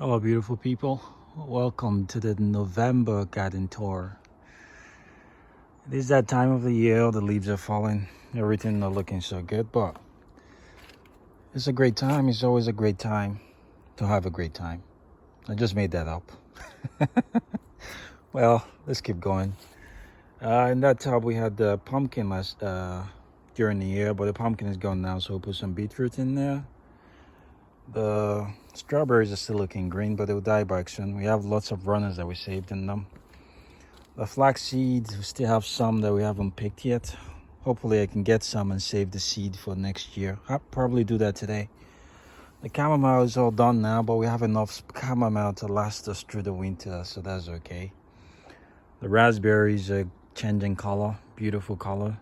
Hello, beautiful people. Welcome to the November garden tour. It is that time of the year, the leaves are falling, everything not looking so good, but it's a great time. It's always a great time to have a great time. I just made that up. Well, let's keep going. In that tub, we had the pumpkin during the year, but the pumpkin is gone now, so we'll put some beetroot in there. The strawberries are still looking green, but they'll die back soon. We have lots of runners that we saved in them. The flax seeds, we still have some that we haven't picked yet. Hopefully I can get some and save the seed for next year. I'll probably do that today. The chamomile is all done now, but we have enough chamomile to last us through the winter, so that's okay. The raspberries are changing color, beautiful color.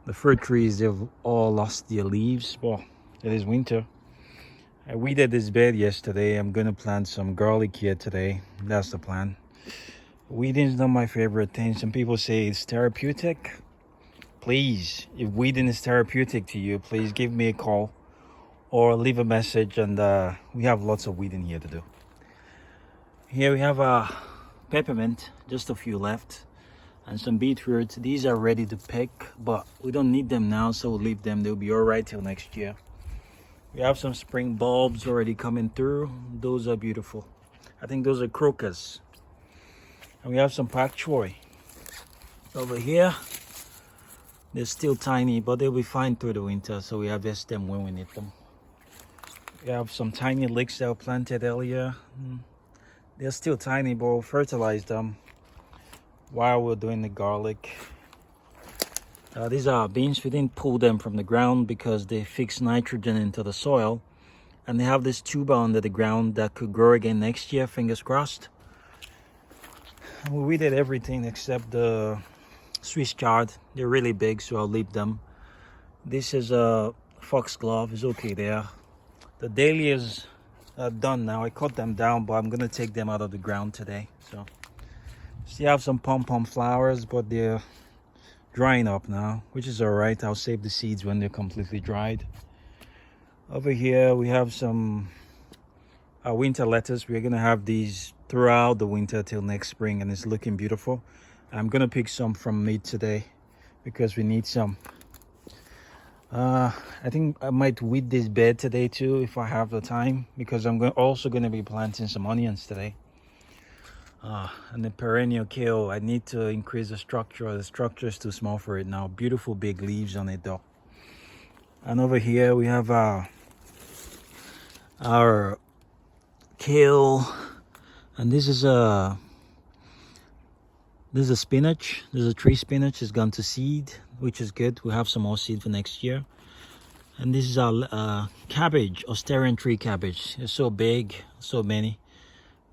The fruit trees, they've all lost their leaves. Well, it is winter. I weeded this bed yesterday. I'm gonna plant some garlic here today. That's the plan. Weeding is not my favorite thing. Some people say it's therapeutic. Please, if weeding is therapeutic to you, please give me a call or leave a message, and we have lots of weeding here to do. Here we have a peppermint, just a few left, and some beetroots. These are ready to pick, but we don't need them now, so we'll leave them. They'll be all right till next year. We have some spring bulbs already coming through. Those are beautiful. I think those are crocus. And we have some pak choi over here. They're still tiny, but they'll be fine through the winter, so we harvest them when we need them. We have some tiny leeks that were planted earlier. They're still tiny, but we'll fertilize them while we're doing the garlic. These are beans. We didn't pull them from the ground because they fix nitrogen into the soil, and they have this tuber under the ground that could grow again next year, fingers crossed. And we weeded everything except the Swiss chard. They're really big, so I'll leave them. This is a foxglove, it's okay there. The dahlias are done now. I cut them down, but I'm gonna take them out of the ground today. So still have some pom-pom flowers, but they're drying up now, which is all right. I'll save the seeds when they're completely dried. Over here we have some winter lettuce. We're gonna have these throughout the winter till next spring, and it's looking beautiful. I'm gonna pick some from mid today because we need some. I think I might weed this bed today too if I have the time, because I'm also gonna be planting some onions today. And the perennial kale, I need to increase the structure. The structure is too small for it now. Beautiful big leaves on it though. And over here we have our kale, and this is a spinach. This is a tree spinach. It's gone to seed, which is good. We have some more seed for next year. And this is our cabbage, Australian tree cabbage. It's so big, so many.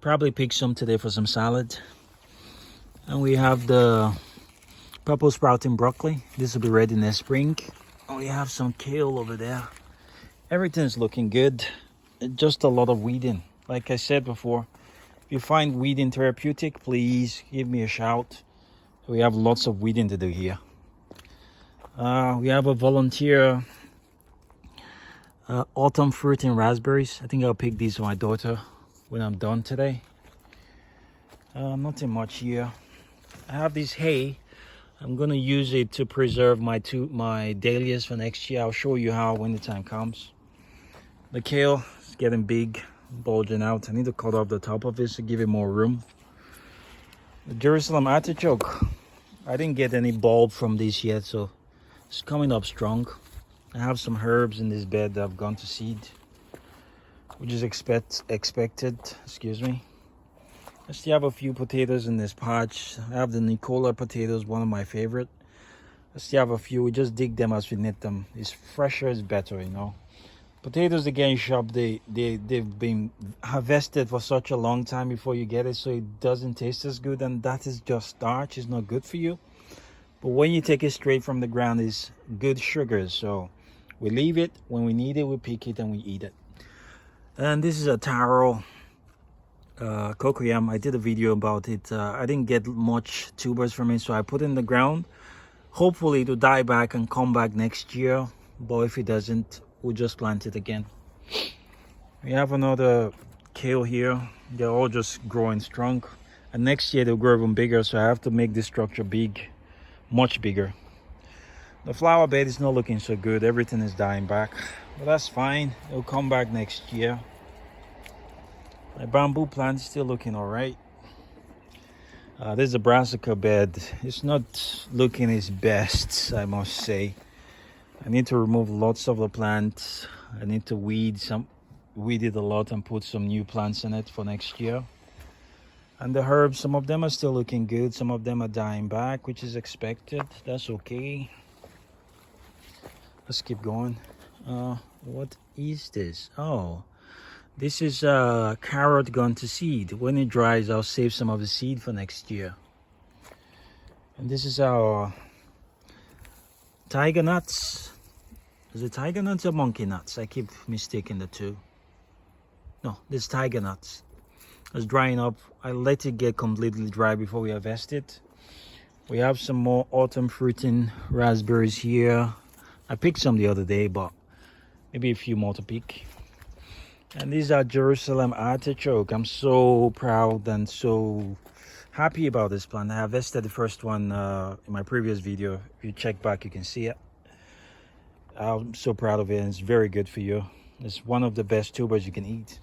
Probably pick some today for some salad. And we have the purple sprouting broccoli. This will be ready next spring. And we have some kale over there. Everything's looking good. Just a lot of weeding. Like I said before, if you find weeding therapeutic, please give me a shout. We have lots of weeding to do here. We have a volunteer autumn fruit and raspberries. I think I'll pick these for my daughter when I'm done today. Nothing much here. I have this hay. I'm gonna use it to preserve my dahlias for next year. I'll show you how when the time comes. The kale is getting big, bulging out. I need to cut off the top of this to give it more room. The Jerusalem artichoke, I didn't get any bulb from this yet, so it's coming up strong. I have some herbs in this bed that have gone to seed, which is expected. Excuse me. I still have a few potatoes in this patch. I have the Nicola potatoes, one of my favorite. I still have a few. We just dig them as we knit them. It's fresher, it's better, you know. Potatoes again shop, they've been harvested for such a long time before you get it, so it doesn't taste as good, and that is just starch. It's not good for you. But when you take it straight from the ground, it's good sugars. So we leave it. When we need it, we pick it and we eat it. And this is a taro cocoyam. I did a video about it. I didn't get much tubers from it, so I put it in the ground. Hopefully to die back and come back next year, but if it doesn't, we'll just plant it again. We have another kale here. They're all just growing strong. And next year they'll grow even bigger, so I have to make this structure big, much bigger. The flower bed is not looking so good. Everything is dying back, but that's fine. It'll come back next year. My bamboo plant is still looking all right. This is a brassica bed. It's not looking its best, I must say. I need to remove lots of the plants. I need to weed it a lot and put some new plants in it for next year. And the herbs, some of them are still looking good. Some of them are dying back, which is expected. That's okay. Let's keep going. What is this? Oh, this is carrot gone to seed. When it dries, I'll save some of the seed for next year. And this is our tiger nuts. Is it tiger nuts or monkey nuts? I keep mistaking the two. No, this is tiger nuts. It's drying up. I let it get completely dry before we harvest it. We have some more autumn fruiting raspberries here. I picked some the other day, but maybe a few more to pick. And these are Jerusalem artichoke. I'm so proud and so happy about this plant. I harvested the first one in my previous video. If you check back, you can see it. I'm so proud of it, and it's very good for you. It's one of the best tubers you can eat.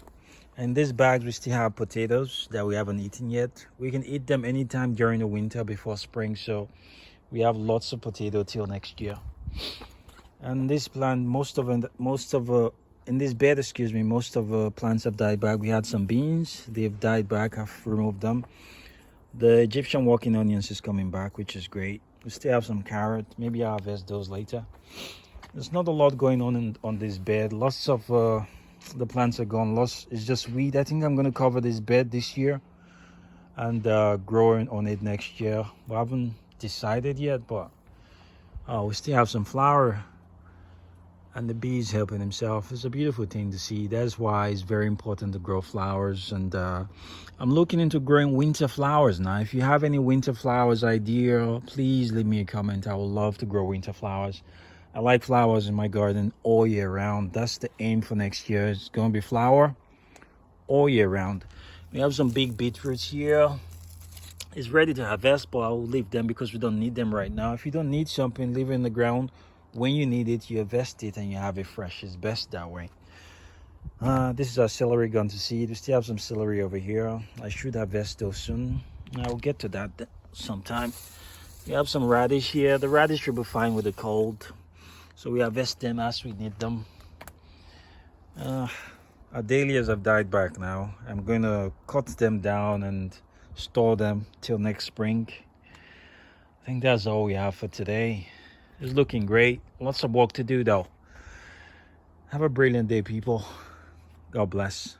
In this bag, we still have potatoes that we haven't eaten yet. We can eat them anytime during the winter before spring, so we have lots of potato till next year. And this plant, in this bed, excuse me, most of the plants have died back. We had some beans, they've died back. I've removed them. The Egyptian walking onions is coming back, which is great. We still have some carrot. Maybe I'll harvest those later. There's not a lot going on this bed. Lots of the plants are gone. Lots is just weed. I think I'm going to cover this bed this year and growing on it next year. We haven't decided yet, but we still have some flower. And the bees helping himself. It's a beautiful thing to see. That's why it's very important to grow flowers. And I'm looking into growing winter flowers now. If you have any winter flowers idea, please leave me a comment. I would love to grow winter flowers. I like flowers in my garden all year round. That's the aim for next year. It's going to be flower all year round. We have some big beetroots here. It's ready to harvest, but I'll leave them because we don't need them right now. If you don't need something, leave it in the ground. When you need it, you harvest it and you have it fresh. It's best that way. This is our celery gone to seed. We still have some celery over here. I should harvest those soon. I'll get to that sometime. We have some radish here. The radish should be fine with the cold, so we harvest them as we need them. Our dahlias have died back now. I'm going to cut them down and store them till next spring. I think that's all we have for today. It's looking great. Lots of work to do though. Have a brilliant day, people. God bless.